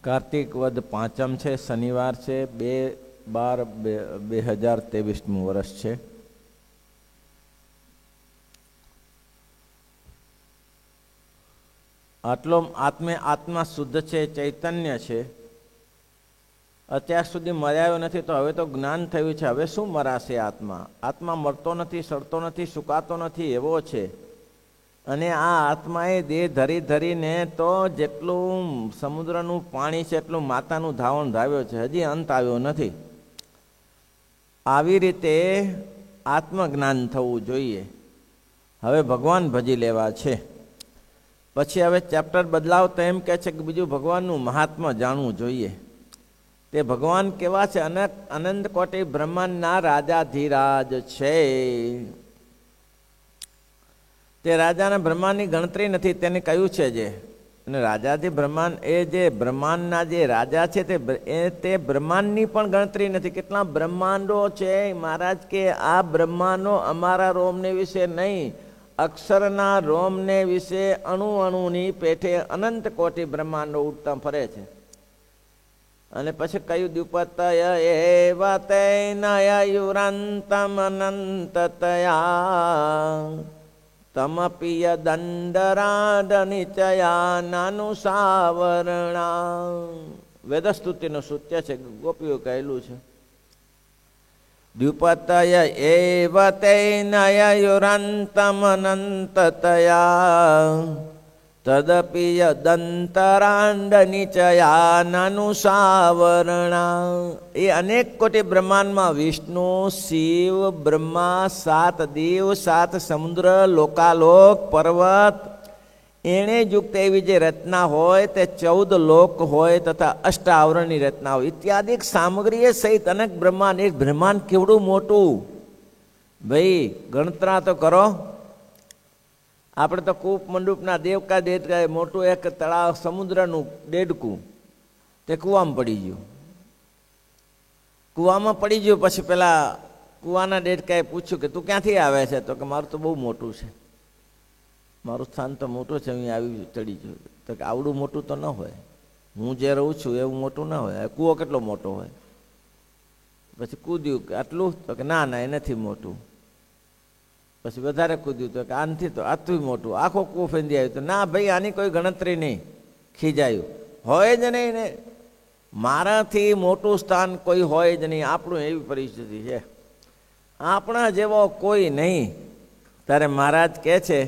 કાર્તિક વદ પાંચમ છે, શનિવાર છે, 2/12/2023 વર્ષ છે. આટલો આત્મા શુદ્ધ છે, ચૈતન્ય છે. અત્યાર સુધી મર્યાયો નથી, તો હવે તો જ્ઞાન થયું છે. હવે શું મરાશે? આત્મા મરતો નથી, સડતો નથી, સુકાતો નથી, એવો છે. અને આ આત્માએ દેહ ધરી ધરીને તો જેટલું સમુદ્રનું પાણી છે એટલું માતાનું ધાવણ ધાવ્યો છે, હજી અંત આવ્યો નથી. આવી રીતે આત્મજ્ઞાન થવું જોઈએ. હવે ભગવાન ભજી લેવા છે. પછી હવે ચેપ્ટર બદલાવતો એમ કહે છે કે બીજું ભગવાનનું મહાત્મા જાણવું જોઈએ. તે ભગવાન કેવા છે? અનંત કોટી બ્રહ્માંડના રાજાધીરાજ છે. તે રાજાના બ્રહ્માંડની ગણતરી નથી, તેને કહ્યું છે જે. અને રાજાથી બ્રહ્માંડ, એ જે બ્રહ્માંડના જે રાજા છે તે બ્રહ્માંડની પણ ગણતરી નથી. કેટલા બ્રહ્માંડો છે મહારાજ કે આ બ્રહ્માંડો અમારા રોમને વિશે નહીં, અક્ષરના રોમને વિશે અણુ અણુની પેઠે અનંત કોટી બ્રહ્માંડો ઉડતા ફરે છે. અને પછી કયું દ્યુપતય એવ તૈનયુરંતમ અનંતતયા તમપિય દંડરાડ નિચયા નાનુસાવરણા. વેદસ્તુતિનું સૂત્ય છે, ગોપીઓ કહેલું છે. દ્યુપતય એવ તૈનયુરંતમ અનંતતયા તદપિય દંતરાંડ નિચયા નાનુસાવરણા. એ અનેક કોટી બ્રહ્માંડમાં વિષ્ણુ, શિવ, બ્રહ્મા, 7 દેવ, 7 સમુદ્ર, લોકાલોક, પર્વત, એણે યુક્ત એવી જે રચના હોય તે 14 લોક હોય તથા અષ્ટાવરણની રચના હોય ઇત્યાદિ સામગ્રી સહિત અનેક બ્રહ્માંડ. એક બ્રહ્માંડ કેવડું મોટું ભાઈ, ગણતરા તો કરો. આપણે તો કૂપ મંડૂપના દેવકા દેડકા મોટું એક તળાવ સમુદ્રનું દેડકું તે કૂવામાં પડી ગયું. કૂવામાં પડી ગયું પછી પેલા કૂવાના દેડકાએ પૂછ્યું કે તું ક્યાંથી આવે છે? તો કે મારું તો બહુ મોટું છે, મારું સ્થાન તો મોટું છે, હું આવી ચડી ગયું. તો કે આવડું મોટું તો ન હોય, હું જે રહું છું એવું મોટું ના હોય. કૂવો કેટલો મોટો હોય? પછી કૂદ્યું કે આટલું? તો કે ના ના, એ નથી મોટું. પછી વધારે કૂદ્યું તો કે આનથી તો આટલું મોટું, આખો કૂવો ફેંદી આવ્યું. તો ના ભાઈ, આની કોઈ ગણતરી નહીં. ખીજાયું. હોય જ નહીં ને, મારાથી મોટું સ્થાન કોઈ હોય જ નહીં. આપણું એવી પરિસ્થિતિ છે, આપણા જેવો કોઈ નહીં. ત્યારે મહારાજ કહે છે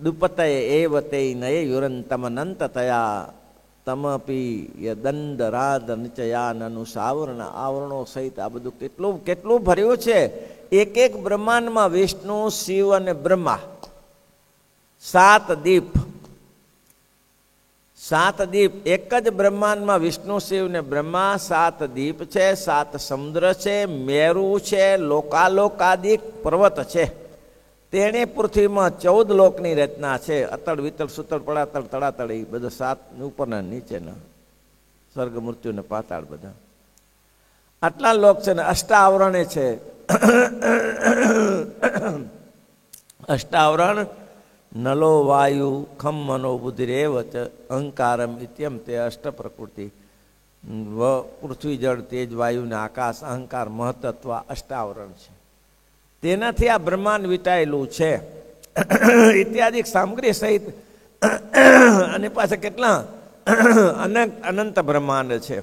દુપતય એવ તૈનય યુરંતમ અનંત તયા તમપી દંડ રાદ નિચયા નાનુસાવરણ. આવરણો સહિત આ બધું કેટલું કેટલું ભર્યું છે. એક એક બ્રહ્માંડમાં વિષ્ણુ, શિવ અને બ્રહ્મા, 7 દીપ. 7 દીપ એક જ બ્રહ્માંડમાં વિષ્ણુ, શિવ ને બ્રહ્મા. 7 દીપ છે, 7 સમુદ્ર છે, મેરુ છે, લોકાલોકાદિક પર્વત છે. તેણે પૃથ્વીમાં 14 લોકની રચના છે. અતળ વિતળ સુતળ પડાતળ તળાતળ, એ બધા 7 ઉપરના નીચેના, સ્વર્ગ મૃત્યુ ને પાતાળ બધા આટલા લોક છે ને અષ્ટાવરણે છે. અષ્ટાવરણ નલો વાયુ ખમ મનો બુદ્ધિરેવ અહંકારમ ઇત્યમ તે અષ્ટ પ્રકૃતિ. પૃથ્વી, જળ, તેજ, વાયુ ને આકાશ, અહંકાર, મહતત્વ અષ્ટાવરણ છે. તેનાથી આ બ્રહ્માંડ વિટાયેલું છે ઇત્યાદિ સામગ્રી સહિત. અને પાસે કેટલા અનંત બ્રહ્માંડ છે.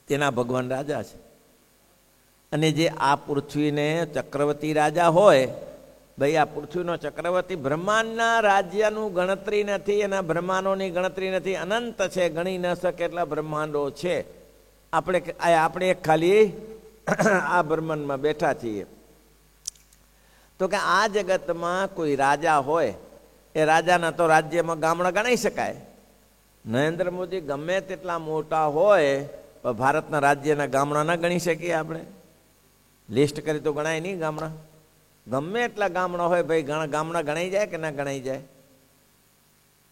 તેના ભગવાન રાજા છે. અને જે આ પૃથ્વીને ચક્રવર્તી રાજા હોય, ભાઈ આ પૃથ્વીનો ચક્રવર્તી બ્રહ્માંડના રાજ્યનું ગણતરી નથી, એના બ્રહ્માંડોની ગણતરી નથી. અનંત છે, ગણી ન શકે એટલા બ્રહ્માંડો છે. આપણે ખાલી આ બ્રહ્માંડમાં બેઠા છીએ. તો કે આ જગતમાં કોઈ રાજા હોય, એ રાજાના તો રાજ્યમાં ગામડા ગણાઈ શકાય. નરેન્દ્ર મોદી ગમે તેટલા મોટા હોય પણ ભારતના રાજ્યના ગામડા ના ગણી શકીએ આપણે? લિસ્ટ કરી તો ગણાય નહીં ગામડા. ગમે એટલા ગામડા હોય ભાઈ, ગામડા ગણાઈ જાય કે ના ગણાઈ જાય?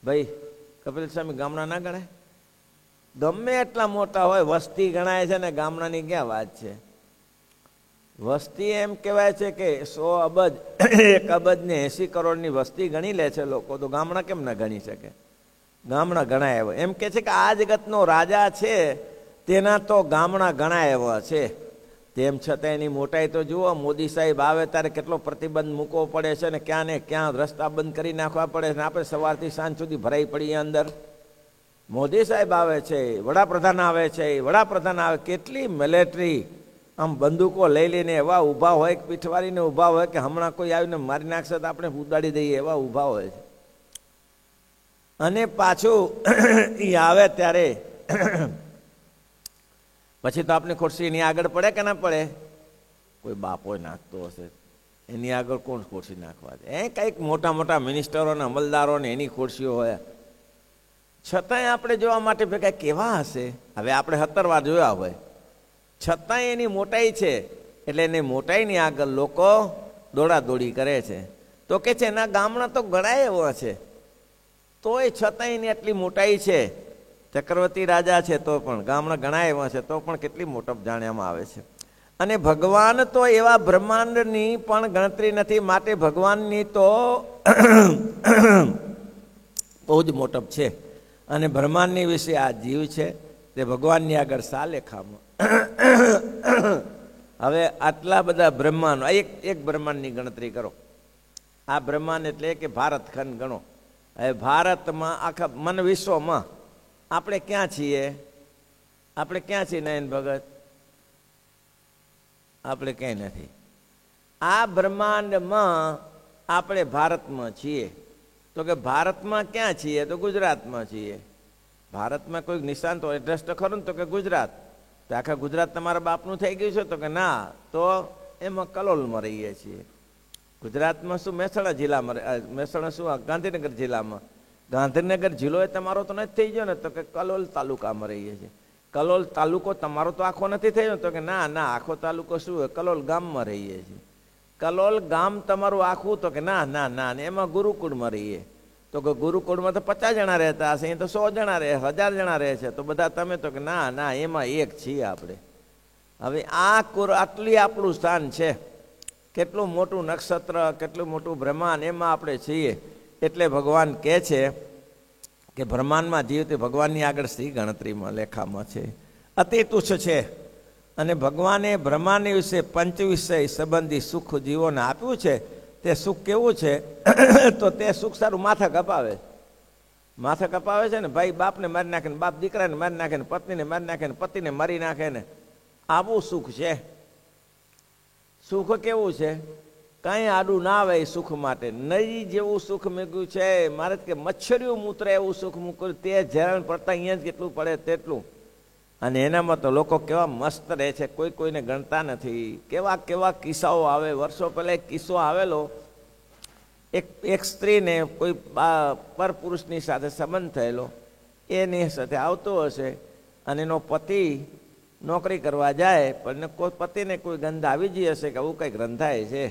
ભાઈ કપિલ સ્વામી, ગામડા ના ગણાય? ગમે એટલા મોટા હોય, વસ્તી ગણાય છે ને ગામડાની ક્યાં વાત છે? વસ્તી એમ કહેવાય છે કે 100 અબજ 1 અબજ ને 80 કરોડની વસ્તી ગણી લે છે લોકો, તો ગામડા કેમ ના ગણી શકે? ગામડા ઘણા એવા એમ કે છે કે આ જગતનો રાજા છે તેના તો ગામડા ઘણા એવા છે. તેમ છતાં એની મોટાઈ તો જુઓ. મોદી સાહેબ આવે ત્યારે કેટલો પ્રતિબંધ મૂકવો પડે છે ને ક્યાં રસ્તા બંધ કરી નાખવા પડે છે. આપણે સવારથી સાંજ સુધી ભરાઈ પડીએ અંદર. મોદી સાહેબ આવે છે, વડાપ્રધાન આવે છે, વડાપ્રધાન આવે, કેટલી મિલિટરી આમ બંદૂકો લઈ લઈને એવા ઊભા હોય, પીઠવારીને ઊભા હોય કે હમણાં કોઈ આવીને મારી નાખશે તો આપણે ઉડાડી દઈએ એવા ઊભા હોય છે. અને પાછું એ આવે ત્યારે પછી તો આપણી ખુરશી એની આગળ પડે કે ના પડે? કોઈ બાપો નાખતો હશે, એની આગળ કોણ ખુરશી નાખવા દે? કંઈક મોટા મોટા મિનિસ્ટરો ને અમલદારો ને એની ખુરશીઓ હોય. છતાંય આપણે જોવા માટે ભેગા કેવા હશે? હવે આપણે 17 વાર જોયા હોય, છતાંય એની મોટાઈ છે એટલે એની મોટાઈની આગળ લોકો દોડાદોડી કરે છે. તો કે છે એના ગામના તો ઘણા એવા છે, તોય છતાંય એની આટલી મોટાઈ છે. ચક્રવર્તી રાજા છે તો પણ ગામના ઘણા એવા છે તો પણ કેટલી મોટપ જાણવામાં આવે છે. અને ભગવાન તો એવા બ્રહ્માંડની પણ ગણતરી નથી, માટે ભગવાનની તો બહુ જ મોટપ છે. અને બ્રહ્માંડની વિશે આ જીવ છે તે ભગવાનની આગળ સાલેખામાં. હવે આટલા બધા બ્રહ્માંડ, એક બ્રહ્માંડની ગણતરી કરો. આ બ્રહ્માંડ એટલે કે ભારત ખંડ ગણો. હવે ભારતમાં આખા મન વિશ્વમાં આપણે ક્યાં છીએ? આપણે ક્યાં છીએ નયન ભગત? આપણે ક્યાંય નથી. આ બ્રહ્માંડમાં આપણે ભારતમાં છીએ. તો કે ભારતમાં ક્યાં છીએ? તો ગુજરાતમાં છીએ. ભારતમાં કોઈ નિશાન તો એડ્રેસ તો ખરું ને? તો કે ગુજરાત. તો આખા ગુજરાત તમારા બાપનું થઈ ગયું છે? તો કે ના. તો એમાં કલોલમાં રહીએ છીએ. ગુજરાતમાં શું મહેસાણા જિલ્લામાં? મહેસાણા શું ગાંધીનગર જિલ્લામાં? ગાંધીનગર જિલ્લો એ તમારો તો નથી થઈ ગયો ને? તો કે કલોલ તાલુકામાં રહીએ છીએ. કલોલ તાલુકો તમારો તો આખો નથી થયો? તો કે ના ના, આખો તાલુકો શું હોય? કલોલ ગામમાં રહીએ છીએ. કલોલ ગામ તમારું આખું? તો કે ના ના ના. એમાં ગુરુકુળમાં રહીએ. તો કે ગુરુકુળમાં તો 50 જણા રહેતા હશે, અહીં તો 100 જણા રહે, 1000 જણા રહે છે. તો બધા તમે? તો કે ના ના, એમાં એક છીએ આપણે. હવે આટલી આપણું સ્થાન છે. કેટલું મોટું નક્ષત્ર, કેટલું મોટું બ્રહ્માંડ, એમાં આપણે છીએ. એટલે ભગવાન કહે છે કે બ્રહ્માંડમાં જીવ તે ભગવાનની આગળ સી ગણતરીમાં લેખામાં છે, અતિ તુચ્છ છે. અને ભગવાને બ્રહ્માંડ વિશે 5 વિષય સંબંધી સુખ જીવોને આપ્યું છે. તે સુખ કેવું છે? તો તે સુખ સારું માથા કપાવે. માથા કપાવે છે ને, ભાઈ બાપને મારી નાખે ને, બાપ દીકરાને મારી નાખે ને, પત્નીને મારી નાખે ને, પતિને મારી નાખે ને, આવું સુખ છે. સુખ કેવું છે? કાંઈ આડું ના આવે સુખ માટે. નહીં જેવું સુખ મૂક્યું છે મારે કે મચ્છરીઓ મૂત્ર એવું સુખ મૂક્યું, તે જરાણ પડતા અહીંયા જ કેટલું પડે તેટલું. અને એનામાં તો લોકો કેવા મસ્ત રહે છે, કોઈને ગણતા નથી. કેવા કેવા કિસ્સાઓ આવે. વર્ષો પહેલાં એક કિસ્સો આવેલો. એક સ્ત્રીને કોઈ પરપુરુષની સાથે સંબંધ થયેલો, એની સાથે આવતો હશે અને એનો પતિ નોકરી કરવા જાય, પણ પતિને કોઈ ગંધ આવી જ હશે કે આવું કંઈક રંધાય છે.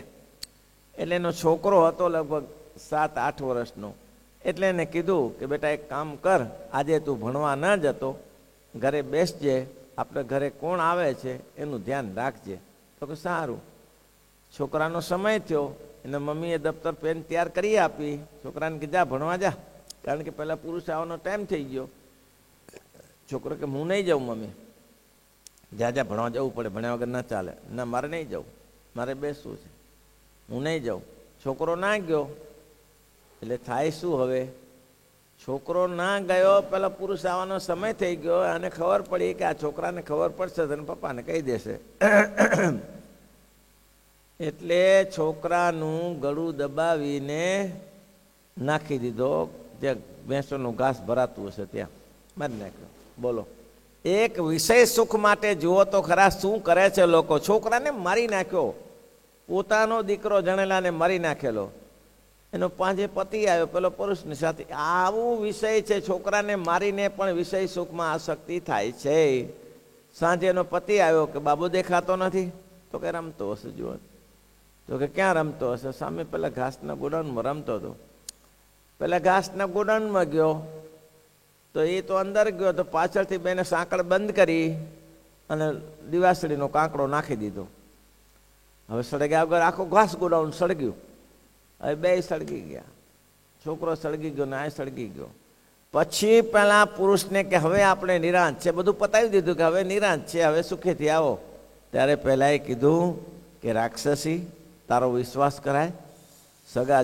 એટલે એનો છોકરો હતો લગભગ 7-8 વર્ષનો. એટલે એને કીધું કે બેટા એક કામ કર, આજે તું ભણવા ન જતો, ઘરે બેસજે, આપણે ઘરે કોણ આવે છે એનું ધ્યાન રાખજે. તો કે સારું. છોકરાનો સમય થયો, એના મમ્મીએ દફતર પેન તૈયાર કરી આપી. છોકરાને કે જા ભણવા જા, કારણ કે પહેલાં પુરુષ આવવાનો ટાઈમ થઈ ગયો. છોકરો કે હું નહીં જાઉં મમ્મી. જા જા ભણવા જવું પડે, ભણ્યા વગર ના ચાલે. ના મારે નહીં જવું, મારે બેસવું છે, હું નહીં જાઉં. છોકરો ના ગયો. એટલે થાય શું હવે? છોકરો ના ગયો, પેલા પુરુષ આવવાનો સમય થઈ ગયો, અને ખબર પડી કે આ છોકરાને ખબર પડશે તો પપ્પાને કહી દેશે. એટલે છોકરાનું ગળું દબાવીને નાખી દીધો જે ભેંસોનું ઘાસ ભરાતું હશે ત્યાં, મારી નાખ્યો. બોલો, એક વિષય સુખ માટે જુઓ તો ખરા શું કરે છે લોકો. છોકરાને મારી નાખ્યો, પોતાનો દીકરો જણેલાને મારી નાખેલો. એનો પાંજે પતિ આવ્યો પેલો પુરુષની સાથે. આવું વિષય છે. છોકરાને મારીને પણ વિષય સુખમાં આસક્તિ થાય છે. સાંજે એનો પતિ આવ્યો કે બાબુ દેખાતો નથી. તો કે રમતો હશે. જુઓ. તો કે ક્યાં રમતો હશે? સામે પેલા ઘાસના ગોડાઉનમાં રમતો હતો. પેલા ઘાસના ગોડાઉનમાં ગયો તો એ તો અંદર ગયો, તો પાછળથી બેને સાંકળ બંધ કરી અને દિવાસળીનો કાંકડો નાખી દીધો. હવે સળગ્યા વગર આખો ઘાસ ગોડાઉન સળગ્યું. હવે બે સળગી ગયા. છોકરો સળગી ગયો ને આ સળગી ગયો. પછી પેલા પુરુષને કે હવે આપણે નિરાંત છે, બધું પતાવી દીધું કે હવે નિરાંત છે, હવે સુખેથી આવો. ત્યારે પહેલાં એ કીધું કે રાક્ષસી, તારો વિશ્વાસ કરાય? સગા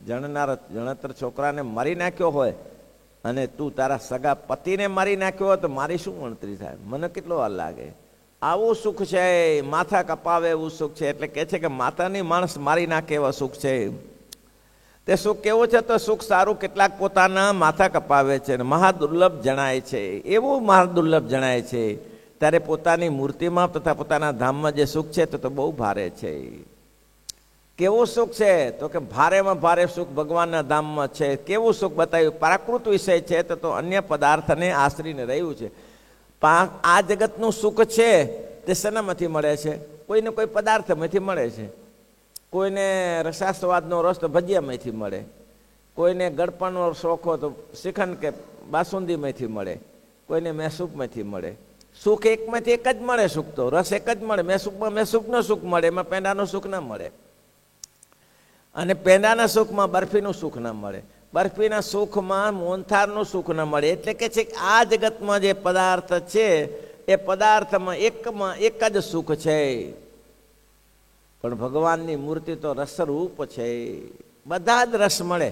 જણતર છોકરાને મારી નાખ્યો હોય અને તું તારા સગા પતિને મારી નાખ્યો હોય તો મારી શું ગણતરી થાય? મને કેટલો વાર લાગે. આવું સુખ છે, માથા કપાવે એવું સુખ છે. એટલે કહે છે કે માતાની માણસ મારી નાખે એવા સુખ છે. તે સુખ કેવું છે? તો સુખ સારું કેટલાક પોતાના માથા કપાવે છે, મહાદુર્લભ જણાય છે. એવું મહાદુર્લભ જણાય છે. ત્યારે પોતાની મૂર્તિમાં તથા પોતાના ધામમાં જે સુખ છે તો બહુ ભારે છે. કેવું સુખ છે? તો કે ભારેમાં ભારે સુખ ભગવાનના ધામમાં છે. કેવું સુખ બતાવ્યું? પ્રાકૃત વિષય છે તો અન્ય પદાર્થને આશ્રીને રહ્યું છે. આ જગતનું સુખ છે તે શેનામાંથી મળે છે? કોઈને કોઈ પદાર્થમાંથી મળે છે. કોઈને રસાસ્વાદનો રસ તો ભજીયામાંથી મળે, કોઈને ગળપણનો શોખ હોય તો શ્રીખંડ કે બાસુંદીમાંથી મળે, કોઈને મેસૂબમાંથી મળે. સુખ એકમાંથી એક જ મળે. સુખ તો રસ એક જ મળે. મેસૂબમાં મેસૂબનો સુખ મળે, એમાં પેંડાનું સુખ ના મળે. અને પેંડાના સુખમાં બરફીનું સુખ ના મળે, બરફીના સુખમાં મોહનથાળનું સુખ ના મળે. એટલે કે છે કે આ જગતમાં જે પદાર્થ છે એ પદાર્થમાં એક જ સુખ છે. પણ ભગવાનની મૂર્તિ તો રસરૂપ છે. બધા જ રસ મળે.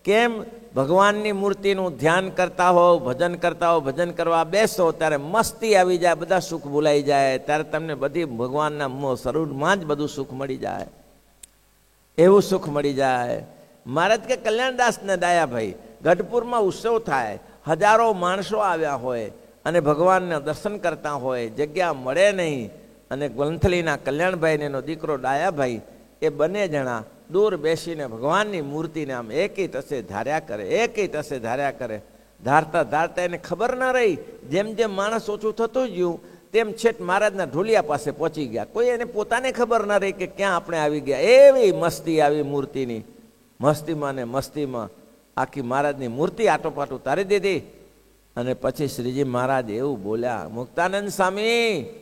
કેમ? ભગવાનની મૂર્તિનું ધ્યાન કરતા હોવ, ભજન કરતા હોવ, ભજન કરવા બેસો ત્યારે મસ્તી આવી જાય, બધા સુખ ભૂલાઈ જાય. ત્યારે તમને બધી ભગવાનના સ્વરૂપમાં જ બધું સુખ મળી જાય. એવું સુખ મળી જાય. મહારાજ કે કલ્યાણદાસ ને ડાયાભાઈ, ગઢપુરમાં ઉત્સવ થાય, હજારો માણસો આવ્યા હોય અને ભગવાનના દર્શન કરતા હોય, જગ્યા મળે નહીં. અને ગ્રંથલીના કલ્યાણભાઈને એનો દીકરો ડાયાભાઈ એ બંને જણા દૂર બેસીને ભગવાનની મૂર્તિને આમ એકી તસે ધાર્યા કરે, એકી તસે ધાર્યા કરે. ધારતા ધારતા એને ખબર ન રહી. જેમ જેમ માણસ ઓછું થતું ગયું તેમ છેટ મહારાજના ઢોલિયા પાસે પહોંચી ગયા. કોઈ એને પોતાને ખબર ન રહી કે ક્યાં આપણે આવી ગયા. એવી મસ્તી આવી મૂર્તિની. મસ્તીમાં ને મસ્તીમાં આખી મહારાજની મૂર્તિ આટોપાટું તારી દીધી. અને પછી શ્રીજી મહારાજ એવું બોલ્યા, મુક્તાનંદ સ્વામી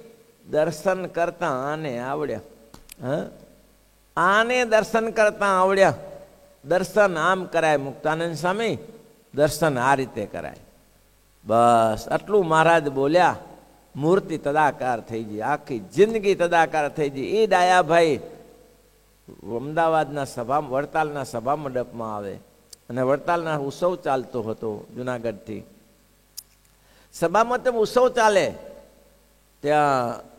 દર્શન કરતા આને આવડ્યા. આને દર્શન કરતા આવડ્યા. દર્શન આમ કરાય મુક્તાનંદ સ્વામી, દર્શન આ રીતે કરાય. બસ આટલું મહારાજ બોલ્યા. મૂર્તિ તદાકાર થઈ ગઈ. આખી જિંદગી તદાકાર થઈ ગઈ. એ ડાયાભાઈ અમદાવાદના વડતાલના સભા મંડપમાં આવે અને વડતાલના ઉત્સવ ચાલતો હતો જુનાગઢથી. સભામાં તો ઉત્સવ ચાલે. ત્યાં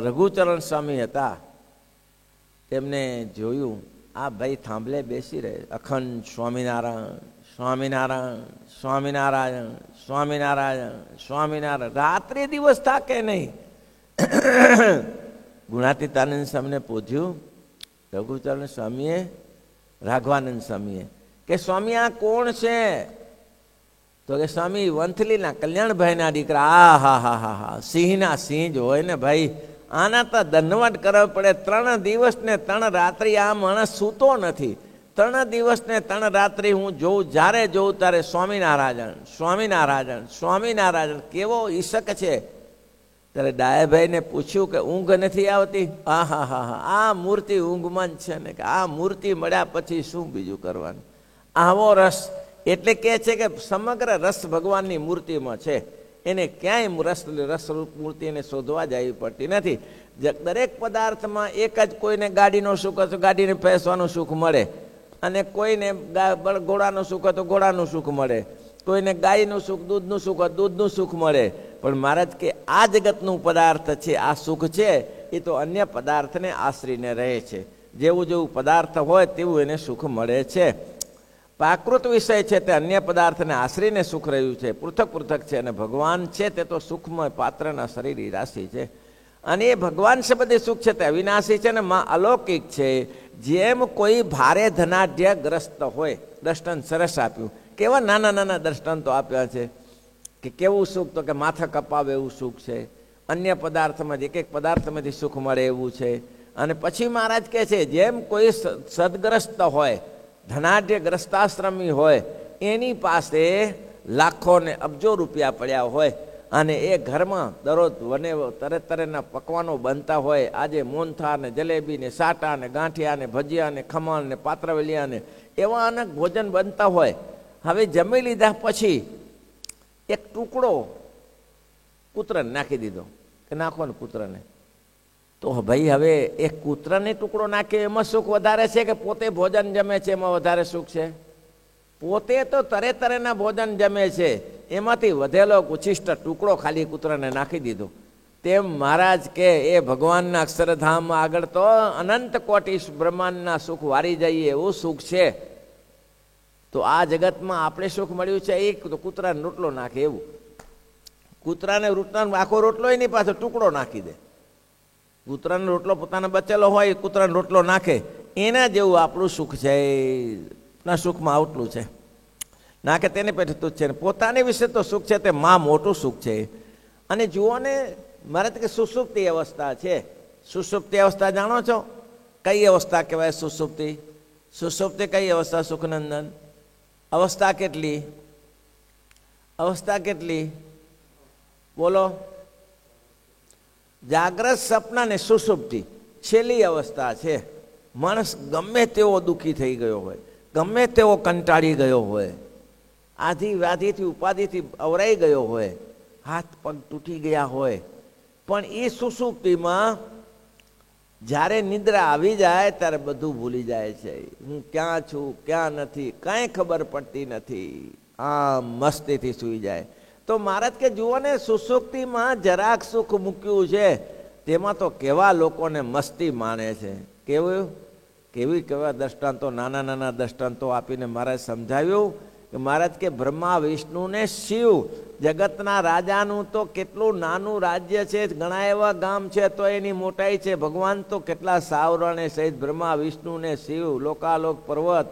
રઘુચરણ સ્વામી હતા. તેમને જોયું આ ભાઈ થાંભલે બેસી રહે, અખંડ સ્વામિનારાયણ સ્વામિનારાયણ સ્વામિનારાયણ સ્વામિનારાયણ સ્વામિનારાયણ. રાત્રે દિવસ થાકે નહીં. ગુણાતીતાનંદ સ્વામીને પૂછ્યું રઘુચરણ સ્વામીએ, રાઘવાનંદ સ્વામીએ કે સ્વામી આ કોણ છે? તો કે સ્વામી વંથલીના કલ્યાણભાઈના દીકરા. આ હા હા હા હા, સિંહના સિંહ જ હોય ને ભાઈ. આના તો ધન્યવાદ કરવા પડે. 3 દિવસ ને 3 રાત્રિ આ માણસ સૂતો નથી. 3 દિવસ ને 3 રાત્રિ હું જોઉં, જ્યારે જોઉં ત્યારે સ્વામિનારાયણ સ્વામિનારાયણ સ્વામિનારાયણ. કેવો ઈશક છે. ત્યારે ડાયાભાઈને પૂછ્યું કે ઊંઘ નથી આવતી? હા હા હા હા, આ મૂર્તિ ઊંઘમાં જ છે ને. કે આ મૂર્તિ મળ્યા પછી શું બીજું કરવાનું? આવો રસ. એટલે કે છે કે સમગ્ર રસ ભગવાનની મૂર્તિમાં છે. એને ક્યાંય રસરૂપ મૂર્તિને શોધવા જવી પડતી નથી. દરેક પદાર્થમાં એક જ. કોઈને ગાડીનો સુખ હોય તો ગાડીને બેસવાનું સુખ મળે, અને કોઈને ઘોડાનું સુખ હોય તો ઘોડાનું સુખ મળે, કોઈને ગાયનું સુખ, દૂધનું સુખ હોય દૂધનું સુખ મળે. પણ મહારાજ કે આ જગતનું પદાર્થ છે, આ સુખ છે એ તો અન્ય પદાર્થને આશ્રીને રહે છે. જેવું જેવું પદાર્થ હોય તેવું એને સુખ મળે છે. પ્રાકૃત વિષય છે તે અન્ય પદાર્થને આશ્રીને સુખ રહ્યું છે, પૃથક પૃથક છે. અને ભગવાન છે તે તો સુખમય પાત્રના શરીર રાશિ છે. અને એ ભગવાન સંબંધી સુખ છે તે અવિનાશી છે ને અલૌકિક છે. જેમ કોઈ ભારે ધનાઢ્યગ્રસ્ત હોય. દ્રષ્ટાંત સરસ આપ્યું. કેવા નાના નાના દ્રષ્ટાંતો આપ્યા છે કે કેવું સુખ? તો કે માથા કપાવે એવું સુખ છે. અન્ય પદાર્થમાં એક એક પદાર્થમાંથી સુખ મળે એવું છે. અને પછી મહારાજ કહે છે જેમ કોઈ સદગ્રસ્ત હોય, ધનાઢ્યગ્રસ્તાશ્રમી હોય, એની પાસે લાખો ને અબજો રૂપિયા પડ્યા હોય અને એ ઘરમાં દરરોજ તરત તરતના પકવાનો બનતા હોય. આજે મોહનથાળ ને જલેબી ને સાટા ને ગાંઠિયા ને ભજીયા ને ખમણ ને પાત્રવલિયા ને એવા અનેક ભોજન બનતા હોય. હવે જમી લીધા પછી એક ટુકડો કૂતરાને નાખી દીધો કે નાખો ને કૂતરાને, તો ભાઈ હવે એક કૂતરાને ટુકડો નાખ્યો એમાં સુખ વધારે છે કે પોતે ભોજન જમે છે એમાં વધારે સુખ છે? પોતે તો તરે તરેના ભોજન જમે છે, એમાંથી વધેલો ઉચ્છિષ્ટ ટુકડો ખાલી કૂતરાને નાખી દીધો. તેમ મહારાજ કે એ ભગવાનના અક્ષરધામમાં આગળ તો અનંત કોટી બ્રહ્માંડના સુખ વારી જઈએ એવું સુખ છે. તો આ જગતમાં આપણે સુખ મળ્યું છે એક તો કૂતરાને રોટલો નાખે એવું. કૂતરાને રોટલાનો આખો રોટલો નહીં, પાછો ટુકડો નાખી દે. કૂતરાનો રોટલો પોતાનો બચેલો હોય, કૂતરાનો રોટલો નાખે, એના જેવું આપણું સુખ છે. ના સુખમાં આટલું છે, નાખે તેને પેટે તુચ્છ છે. પોતાની વિશે તો સુખ છે તે માં મોટું સુખ છે. અને જુઓ ને મારે કે સુષુપ્તિ અવસ્થા છે. સુષુપ્તિ અવસ્થા જાણો છો કઈ અવસ્થા કહેવાય? સુષુપ્તિ. સુષુપ્તિ કઈ અવસ્થા સુખનંદન? અવસ્થા કેટલી? અવસ્થા કેટલી બોલો? જાગ્રત, સપના ને સુષુપ્તિ છેલ્લી અવસ્થા છે. માણસ ગમે તેવો દુઃખી થઈ ગયો હોય, ગમે તેવો કંટાળી ગયો હોય, આધિ વ્યાધિથી ઉપાધિથી અવરાઈ ગયો હોય, હાથ પગ તૂટી ગયા હોય, પણ એ સુષુપ્તિમાં જ્યારે નિદ્રા આવી જાય ત્યારે બધું ભૂલી જાય છે. હું ક્યાં છું ક્યાં નથી કાંઈ ખબર પડતી નથી, આ મસ્તીથી સૂઈ જાય. તો મહારાજ કે જુઓ ને સુષુપ્તિમાં જરાક સુખ મૂક્યું છે, તેમાં તો કેવા લોકોને મસ્તી માણે છે. કેવા દ્રષ્ટાંતો, નાના નાના દ્રષ્ટાંતો આપીને મહારાજ સમજાવ્યું કે મહારાજ કે બ્રહ્મા વિષ્ણુ ને શિવ જગતના રાજાનું તો કેટલું નાનું રાજ્ય છે, ઘણા એવા ગામ છે તો એની મોટાઈ છે. ભગવાન તો કેટલા સાવરણે સહિત બ્રહ્મા વિષ્ણુ ને શિવ, લોકાલોક પર્વત,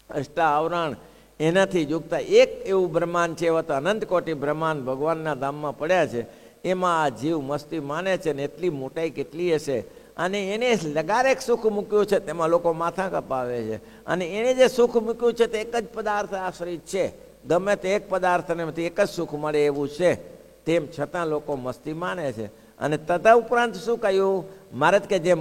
અષ્ટાવરણ એનાથી યુક્ત એક એવું બ્રહ્માંડ છે. એવા તો અનંત કોટી બ્રહ્માંડ ભગવાનના ધામમાં પડ્યા છે. એમાં આ જીવ મસ્તી માને છે ને એટલી મોટાઈ કેટલી હશે. અને એને લગારેક સુખ મૂક્યું છે તેમાં લોકો માથા કપાવે છે. અને એને જે સુખ મૂક્યું છે તે એક જ પદાર્થ આશ્રિત છે. ગમે તે એક પદાર્થને એક જ સુખ મળે એવું છે, તેમ છતાં લોકો મસ્તી માને છે. અને તદા ઉપરાંત શું કહ્યું મહારાજ કે જે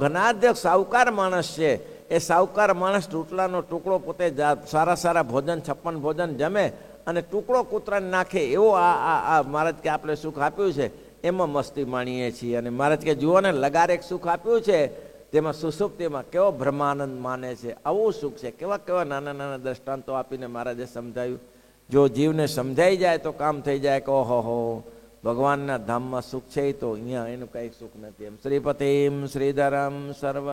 ઘનાધ્યક્ષ સાહુકાર માણસ છે, એ સાહુકાર માણસ રોટલાનો ટુકડો પોતે સારા સારા ભોજન 56 ભોજન જમે અને ટુકડો કૂતરાને નાખે એવો આ મહારાજ કે આપણે સુખ આપ્યું છે, એમાં મસ્તી માણીએ છીએ. અને મહારાજ કે જુઓ ને લગારેક સુખ આપ્યું છે, તેમાં સુષુપ્તિમાં કેવો બ્રહ્માનંદ માને છે, આવું સુખ છે. કેવા કેવા નાના નાના દ્રષ્ટાંતો આપીને મહારાજે સમજાવ્યું. જો જીવને સમજાઈ જાય તો કામ થઈ જાય કે ઓહો ભગવાનના ધામમાં સુખ છે, તો અહીંયા એનું કંઈ સુખ નથી. એમ શ્રીપતિમ શ્રીધરમ સર્વ